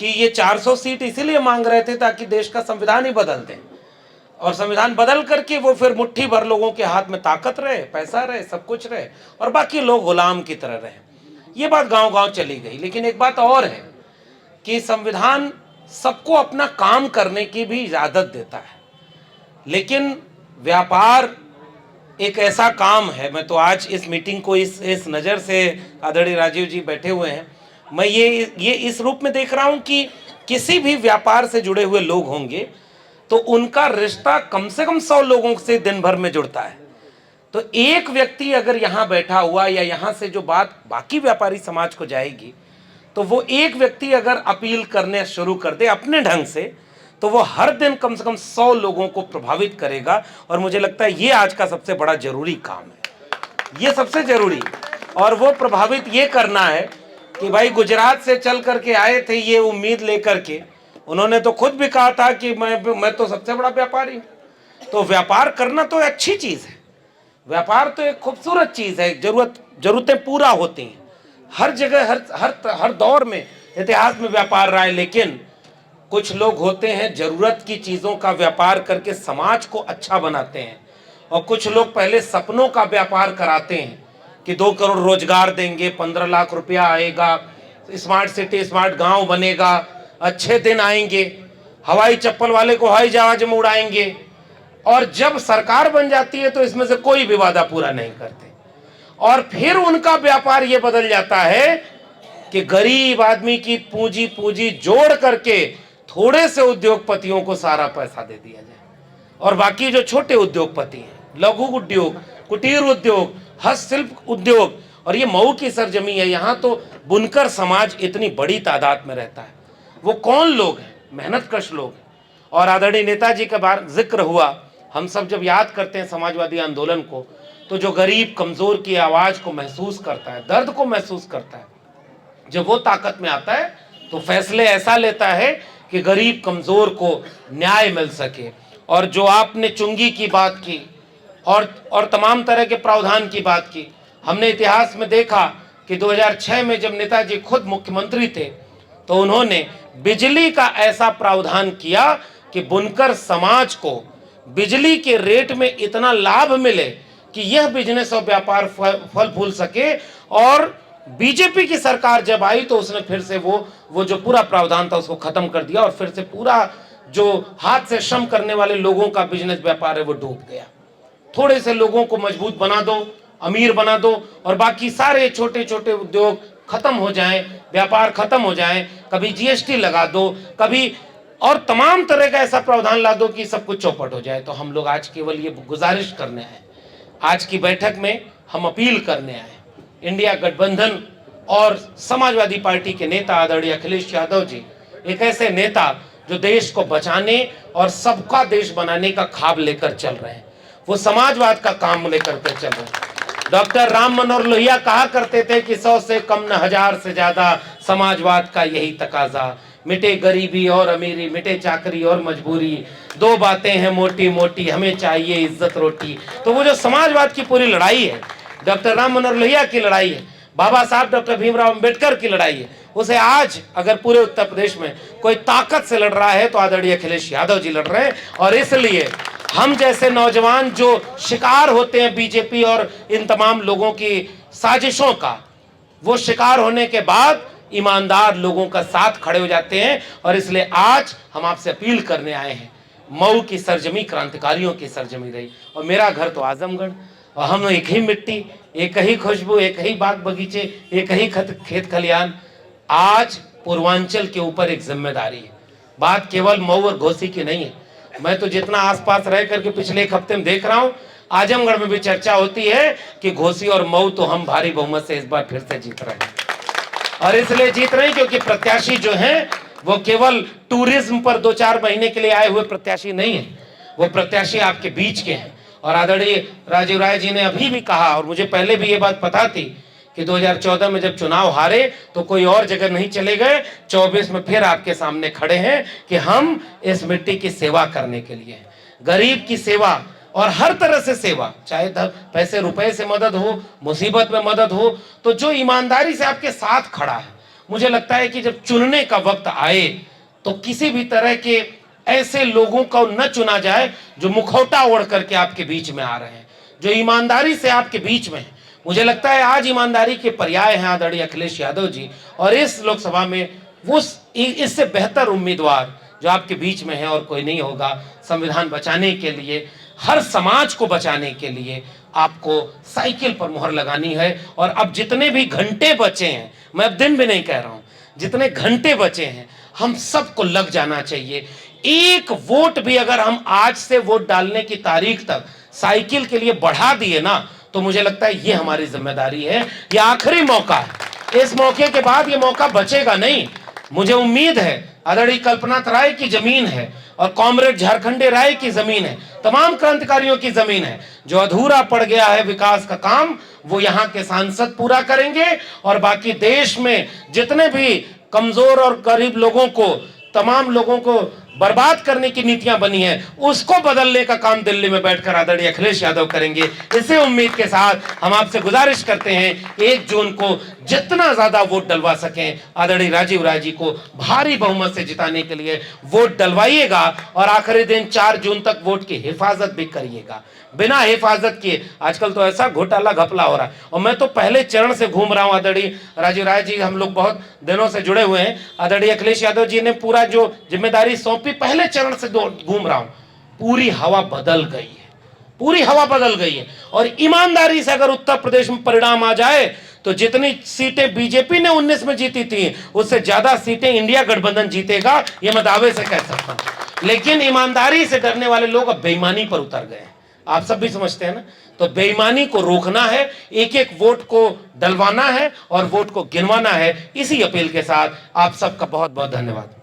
कि ये 400 सीट इसीलिए मांग रहे थे ताकि देश का संविधान ही बदल दें, और संविधान बदल करके वो फिर मुट्ठी भर लोगों के हाथ में ताकत रहे, पैसा रहे, सब कुछ रहे, और बाकी लोग गुलाम की तरह रहे। ये बात गांव-गांव चली गई। लेकिन एक बात और है कि संविधान सबको अपना काम करने की भी इजाजत देता है, लेकिन व्यापार एक ऐसा काम है। मैं तो आज इस मीटिंग को इस नज़र से, आदरणीय राजीव जी बैठे हुए हैं, मैं ये इस रूप में देख रहा हूं कि किसी भी व्यापार से जुड़े हुए लोग होंगे तो उनका रिश्ता कम से कम 100 लोगों से दिन भर में जुड़ता है। तो एक व्यक्ति अगर यहाँ बैठा हुआ, या यहाँ से जो बात बाकी व्यापारी समाज को जाएगी, तो वो एक व्यक्ति अगर अपील करने शुरू कर दे अपने ढंग से, तो वो हर दिन कम से कम 100 लोगों को प्रभावित करेगा। और मुझे लगता है ये आज का सबसे बड़ा जरूरी काम है, ये सबसे जरूरी। और वो प्रभावित ये करना है कि भाई गुजरात से चल करके आए थे ये उम्मीद लेकर के, उन्होंने तो खुद भी कहा था कि मैं तो सबसे बड़ा व्यापारी हूं। तो व्यापार करना तो अच्छी चीज है, व्यापार तो एक खूबसूरत चीज है, जरूरतें पूरा होती हैं हर जगह, हर दौर में इतिहास में व्यापार रहा है। लेकिन कुछ लोग होते हैं जरूरत की चीजों का व्यापार करके समाज को अच्छा बनाते हैं, और कुछ लोग पहले सपनों का व्यापार कराते हैं कि 2 करोड़ रोजगार देंगे, 15 लाख रुपया आएगा, स्मार्ट सिटी, स्मार्ट गांव बनेगा, अच्छे दिन आएंगे, हवाई चप्पल वाले को हवाई जहाज में उड़ाएंगे। और जब सरकार बन जाती है तो इसमें से कोई भी वादा पूरा नहीं करते, और फिर उनका व्यापार ये बदल जाता है कि गरीब आदमी की पूंजी जोड़ करके थोड़े से उद्योगपतियों को सारा पैसा दे दिया जाए, और बाकी जो छोटे उद्योगपति हैं, लघु उद्योग, कुटीर उद्योग, हस्तशिल्प उद्योग, और ये मऊ की सरजमी है, यहाँ तो बुनकर समाज इतनी बड़ी तादाद में रहता है। वो कौन लोग हैं? मेहनतकश लोग हैं। और आदरणीय नेताजी का बार जिक्र हुआ, हम सब जब याद करते हैं समाजवादी आंदोलन को, तो जो गरीब कमजोर की आवाज को महसूस करता है, दर्द को महसूस करता है, जब वो ताकत में आता है तो फैसले ऐसा लेता है कि गरीब कमजोर को न्याय मिल सके। और जो आपने चुंगी की बात की और तमाम तरह के प्रावधान की बात की, हमने इतिहास में देखा कि 2006 में जब नेताजी खुद मुख्यमंत्री थे तो उन्होंने बिजली का ऐसा प्रावधान किया कि बुनकर समाज को बिजली के रेट में इतना लाभ मिले कि यह बिजनेस और व्यापार फल फूल सके। और बीजेपी की सरकार जब आई तो उसने फिर से वो जो पूरा प्रावधान था उसको खत्म कर दिया, और फिर से पूरा जो हाथ से श्रम करने वाले लोगों का बिजनेस व्यापार है वो डूब गया। थोड़े से लोगों को मजबूत बना दो, अमीर बना दो, और बाकी सारे छोटे छोटे उद्योग खत्म हो जाएं, व्यापार खत्म हो जाएं, कभी जीएसटी लगा दो, कभी और तमाम तरह का ऐसा प्रावधान ला दो कि सब कुछ चौपट हो जाए। तो हम लोग आज केवल ये गुजारिश करने आए, आज की बैठक में हम अपील करने आए, इंडिया गठबंधन और समाजवादी पार्टी के नेता आदरणीय अखिलेश यादव जी, एक ऐसे नेता जो देश को बचाने और सबका देश बनाने का ख्वाब लेकर चल रहे हैं, वो समाजवाद का काम लेकर के चल रहे हैं। डॉक्टर राम मनोहर लोहिया कहा करते थे कि 100 से कम न 1000 से ज्यादा समाजवाद का यही तकाजा, मिटे गरीबी और अमीरी, मिटे चाकरी और मजबूरी, 2 बातें हैं मोटी मोटी, हमें चाहिए इज्जत रोटी। तो वो जो समाजवाद की पूरी लड़ाई है, डॉक्टर राम मनोहर लोहिया की लड़ाई है, बाबा साहब डॉक्टर भीमराव अंबेडकर की लड़ाई है, उसे आज अगर पूरे उत्तर प्रदेश में कोई ताकत से लड़ रहा है तो आदरणीय अखिलेश यादव जी लड़ रहे हैं। और इसलिए हम जैसे नौजवान जो शिकार होते हैं बीजेपी और इन तमाम लोगों की साजिशों का, वो शिकार होने के बाद ईमानदार लोगों का साथ खड़े हो जाते हैं। और इसलिए आज हम आपसे अपील करने आए हैं, मऊ की सरजमी क्रांतिकारियों की सरजमी रही, और मेरा घर तो आजमगढ़, और हम एक ही मिट्टी, एक ही खुशबू, एक ही बाग बगीचे, एक ही खेत खलियान। आज पूर्वांचल के ऊपर एक जिम्मेदारी है, बात केवल मऊ और घोसी की नहीं है। मैं तो जितना आसपास रह करके पिछले एक हफ्ते में देख रहा हूँ, आजमगढ़ में भी चर्चा होती है कि घोसी और मऊ तो हम भारी बहुमत से इस बार फिर से जीत रहे हैं। और इसलिए जीत रहे हैं क्योंकि प्रत्याशी जो हैं वो केवल टूरिज्म पर 2-4 महीने के लिए आए हुए प्रत्याशी नहीं है, वो प्रत्याशी आपके बीच के हैं। और आदरणीय राजीव राय जी ने अभी भी कहा, और मुझे पहले भी ये बात पता थी कि 2014 में जब चुनाव हारे तो कोई और जगह नहीं चले गए, 24 में फिर आपके सामने खड़े हैं कि हम इस मिट्टी की सेवा करने के लिए, गरीब की सेवा और हर तरह से सेवा, चाहे पैसे रुपए से मदद हो, मुसीबत में मदद हो, तो जो ईमानदारी से आपके साथ खड़ा है, मुझे लगता है कि जब चुनने का वक्त आए तो किसी भी तरह के ऐसे लोगों को न चुना जाए जो मुखौटा ओढ़ करके आपके बीच में आ रहे हैं, जो ईमानदारी से आपके बीच में है। मुझे लगता है आज ईमानदारी के पर्याय हैं आदरणीय अखिलेश यादव जी, और इस लोकसभा में वो इससे बेहतर उम्मीदवार जो आपके बीच में है और कोई नहीं होगा। संविधान बचाने के लिए, हर समाज को बचाने के लिए आपको साइकिल पर मुहर लगानी है। और अब जितने भी घंटे बचे हैं, मैं अब दिन भी नहीं कह रहा हूं, जितने घंटे बचे हैं हम सबको लग जाना चाहिए। एक वोट भी अगर हम आज से वोट डालने की तारीख तक साइकिल के लिए बढ़ा दिए ना, तो मुझे लगता है ये हमारी जिम्मेदारी है। ये आखिरी मौका है, इस मौके के बाद ये मौका बचेगा नहीं। मुझे उम्मीद है आदरणीय कल्पनाथ राय की जमीन है और कॉमरेड झारखंडे राय की जमीन है, तमाम क्रांतिकारियों की जमीन है। जो अधूरा पड़ गया है विकास का काम, वो यहाँ के सांसद पूरा करेंगे। और बाकी देश में जितने भी कमजोर और गरीब लोगों को, तमाम लोगों को बर्बाद करने की नीतियां बनी है, उसको बदलने का काम दिल्ली में बैठकर आदरणीय अखिलेश यादव करेंगे। इसी उम्मीद के साथ हम आपसे गुजारिश करते हैं 1 जून को जितना ज्यादा वोट डलवा सकें आदरणीय राजीव राय जी को भारी बहुमत से जिताने के लिए वोट डलवाइएगा। और आखिरी दिन 4 जून तक वोट की हिफाजत भी करिएगा। बिना हिफाजत किए आजकल तो ऐसा घोटाला घपला हो रहा है। और मैं तो पहले चरण से घूम रहा हूं आदरणीय राजीव राय जी, हम लोग बहुत दिनों से जुड़े हुए हैं। आदरणीय अखिलेश यादव जी ने पूरा जो जिम्मेदारी सौंपी, पहले चरण से घूम रहा हूं। पूरी हवा बदल गई है, पूरी हवा बदल गई है। और ईमानदारी से अगर उत्तर प्रदेश में परिणाम आ जाए तो जितनी सीटें बीजेपी ने 19 में जीती थी, उससे ज्यादा सीटें इंडिया गठबंधन जीतेगा, ये मैं दावे से कह सकता हूं। लेकिन ईमानदारी से डरने वाले लोग अब बेईमानी पर उतर गए हैं, आप सब भी समझते हैं ना। तो बेईमानी को रोकना है, एक एक वोट को डलवाना है और वोट को गिनवाना है। इसी अपील के साथ आप सबका बहुत बहुत धन्यवाद।